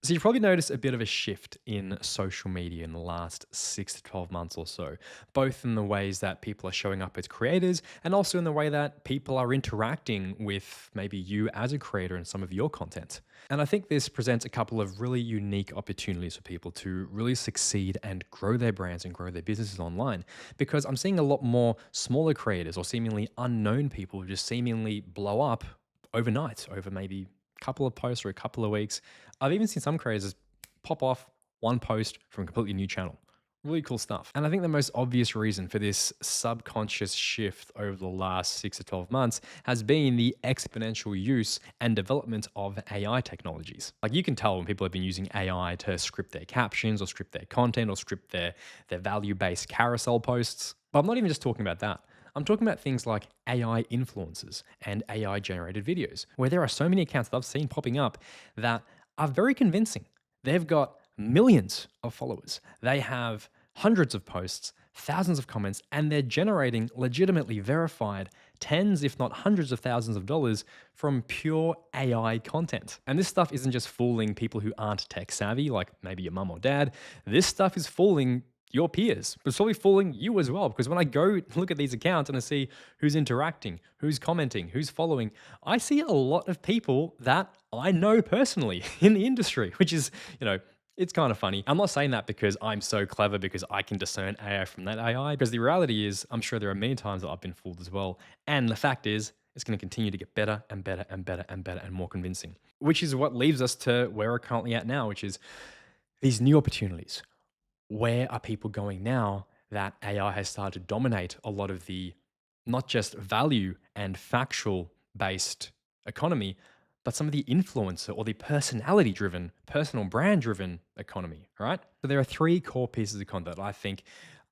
So you've probably noticed a bit of a shift in social media in the last 6 to 12 months or so, both in the ways that people are showing up as creators and also in the way that people are interacting with maybe you as a creator and some of your content. And I think this presents a couple of really unique opportunities for people to really succeed and grow their brands and grow their businesses online. Because I'm seeing a lot more smaller creators or seemingly unknown people who just seemingly blow up overnight, over maybe a couple of posts or a couple of weeks. I've even seen some creators pop off one post from a completely new channel. Really cool stuff. And I think the most obvious reason for this subconscious shift over the last 6 to 12 months has been the exponential use and development of AI technologies. Like you can tell when people have been using AI to script their captions or script their content or script their value-based carousel posts. But I'm not even just talking about that. I'm talking about things like AI influencers and AI generated videos, where there are so many accounts that I've seen popping up that are very convincing. They've got millions of followers. They have hundreds of posts, thousands of comments, and they're generating legitimately verified tens, if not hundreds of thousands of dollars from pure AI content. And this stuff isn't just fooling people who aren't tech savvy, like maybe your mum or dad. This stuff is fooling your peers, but it's probably fooling you as well. Because when I go look at these accounts and I see who's interacting, who's commenting, who's following, I see a lot of people that I know personally in the industry, which is, it's kind of funny. I'm not saying that because I'm so clever because I can discern AI from that AI, because the reality is, I'm sure there are many times that I've been fooled as well. And the fact is, it's going to continue to get better and better and better and better and more convincing, which is what leaves us to where we're currently at now, which is these new opportunities. Where are people going now that AI has started to dominate a lot of the not just value and factual based economy, but some of the influencer or the personality driven, personal brand driven economy, right? So there are three core pieces of content that I think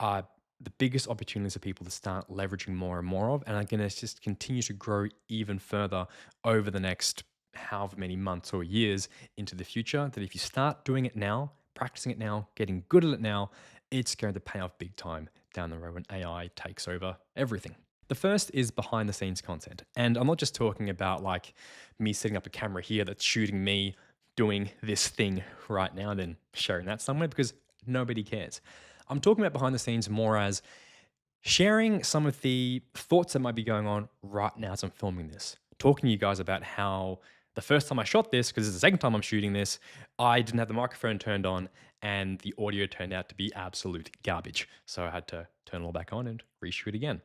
are the biggest opportunities for people to start leveraging more and more of, and are going to just continue to grow even further over the next however many months or years into the future. That if you start doing it now, practicing it now, getting good at it now, it's going to pay off big time down the road when AI takes over everything. The first is behind the scenes content. And I'm not just talking about like me setting up a camera here that's shooting me doing this thing right now and then sharing that somewhere because nobody cares. I'm talking about behind the scenes more as sharing some of the thoughts that might be going on right now as I'm filming this. Talking to you guys about how the first time I shot this, because it's the second time I'm shooting this, I didn't have the microphone turned on and the audio turned out to be absolute garbage. So I had to turn it all back on and reshoot again.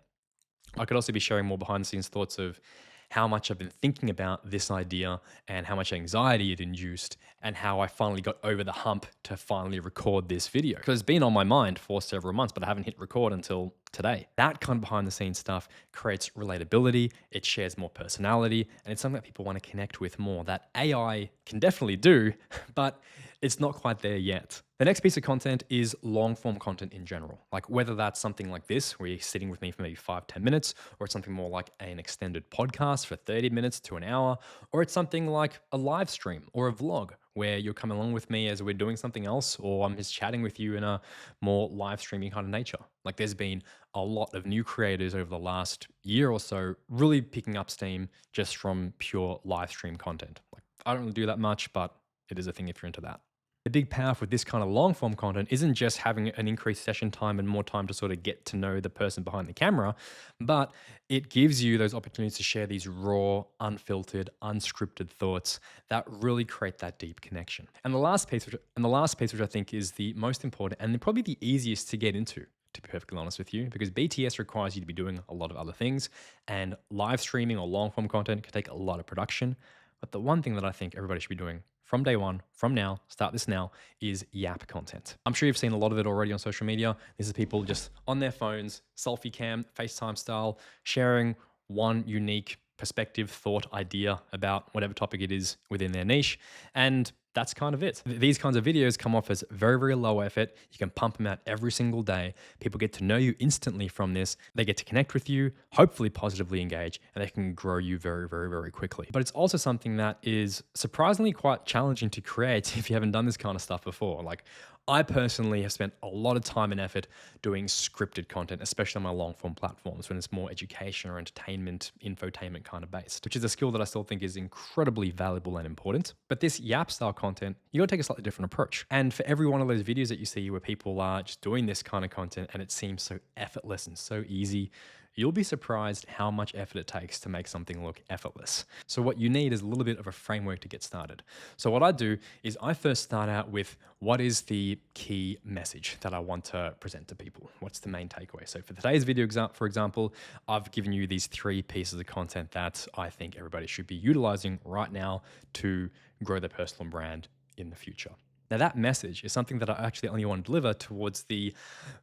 I could also be sharing more behind the scenes thoughts of how much I've been thinking about this idea and how much anxiety it induced and how I finally got over the hump to finally record this video. Because it's been on my mind for several months, but I haven't hit record until today. That kind of behind the scenes stuff creates relatability, it shares more personality, and it's something that people want to connect with more that AI can definitely do, but it's not quite there yet. The next piece of content is long form content in general. Like whether that's something like this, where you're sitting with me for maybe 5, 10 minutes, or it's something more like an extended podcast for 30 minutes to an hour, or it's something like a live stream or a vlog where you're coming along with me as we're doing something else, or I'm just chatting with you in a more live streaming kind of nature. Like there's been a lot of new creators over the last year or so really picking up steam just from pure live stream content. Like I don't really do that much, but it is a thing if you're into that. The big power with this kind of long form content isn't just having an increased session time and more time to sort of get to know the person behind the camera, but it gives you those opportunities to share these raw, unfiltered, unscripted thoughts that really create that deep connection. And the last piece, which I think is the most important and probably the easiest to get into, to be perfectly honest with you, because BTS requires you to be doing a lot of other things, and live streaming or long form content can take a lot of production. But the one thing that I think everybody should be doing from day one, from now, start this now, is Yap content. I'm sure you've seen a lot of it already on social media. This is people just on their phones, selfie cam, FaceTime style, sharing one unique perspective, thought, idea about whatever topic it is within their niche. And that's kind of it. These kinds of videos come off as very, very low effort. You can pump them out every single day. People get to know you instantly from this. They get to connect with you, hopefully positively engage, and they can grow you very, very, very quickly. But it's also something that is surprisingly quite challenging to create if you haven't done this kind of stuff before. Like I personally have spent a lot of time and effort doing scripted content, especially on my long form platforms when it's more education or entertainment, infotainment kind of based, which is a skill that I still think is incredibly valuable and important. But this Yap style content, you gotta take a slightly different approach. And for every one of those videos that you see where people are just doing this kind of content and it seems so effortless and so easy, you'll be surprised how much effort it takes to make something look effortless. So what you need is a little bit of a framework to get started. So what I do is I first start out with what is the key message that I want to present to people? What's the main takeaway? So for today's video, for example, I've given you these 3 pieces of content that I think everybody should be utilizing right now to grow their personal brand in the future. Now, that message is something that I actually only want to deliver towards the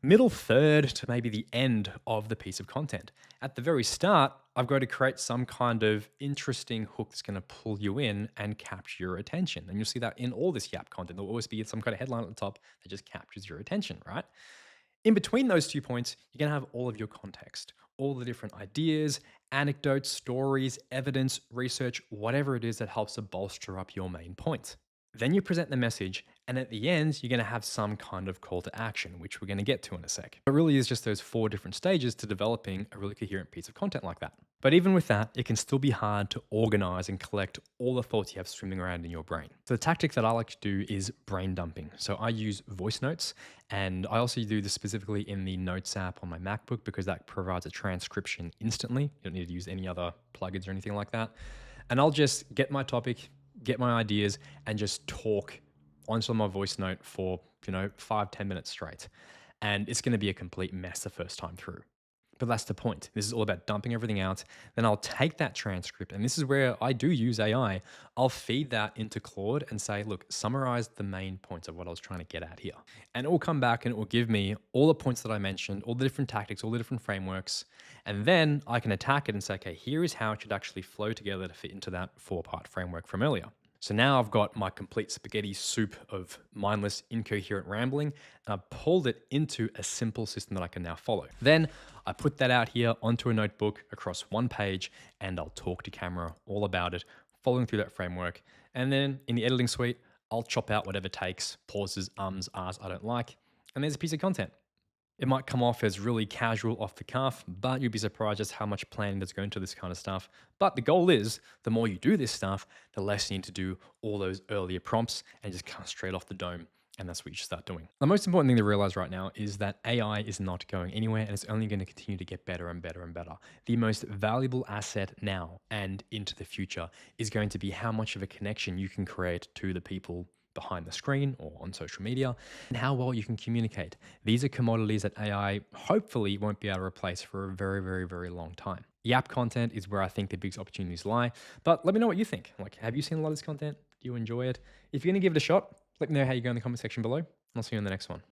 middle third to maybe the end of the piece of content. At the very start, I've got to create some kind of interesting hook that's going to pull you in and capture your attention. And you'll see that in all this Yap content. There'll always be some kind of headline at the top that just captures your attention, right? In between those 2 points, you're going to have all of your context, all the different ideas, anecdotes, stories, evidence, research, whatever it is that helps to bolster up your main point. Then you present the message, and at the end, you're going to have some kind of call to action, which we're going to get to in a sec. It really is just those 4 different stages to developing a really coherent piece of content like that. But even with that, it can still be hard to organize and collect all the thoughts you have swimming around in your brain. So the tactic that I like to do is brain dumping. So I use voice notes, and I also do this specifically in the Notes app on my MacBook because that provides a transcription instantly. You don't need to use any other plugins or anything like that. And I'll just get my topic, get my ideas, and just talk onto my voice note for, 5-10 minutes straight. And it's going to be a complete mess the first time through. But that's the point. This is all about dumping everything out. Then I'll take that transcript, and this is where I do use AI. I'll feed that into Claude and say, look, summarize the main points of what I was trying to get at here. And it will come back and it will give me all the points that I mentioned, all the different tactics, all the different frameworks. And then I can attack it and say, okay, here is how it should actually flow together to fit into that 4-part framework from earlier. So now I've got my complete spaghetti soup of mindless, incoherent rambling, and I've pulled it into a simple system that I can now follow. Then I put that out here onto a notebook across 1 page, and I'll talk to camera all about it, following through that framework. And then in the editing suite, I'll chop out whatever takes, pauses, ums, ahs I don't like, and there's a piece of content. It might come off as really casual off the cuff, but you'd be surprised just how much planning does go into this kind of stuff. But the goal is, the more you do this stuff, the less you need to do all those earlier prompts and just come straight off the dome. And that's what you should start doing. The most important thing to realize right now is that AI is not going anywhere and it's only going to continue to get better and better and better. The most valuable asset now and into the future is going to be how much of a connection you can create to the people behind the screen or on social media, and how well you can communicate. These are commodities that AI hopefully won't be able to replace for a very, very, very long time. Yap content is where I think the biggest opportunities lie, but let me know what you think. Like, have you seen a lot of this content? Do you enjoy it? If you're gonna give it a shot, let me know how you go in the comment section below, and I'll see you in the next one.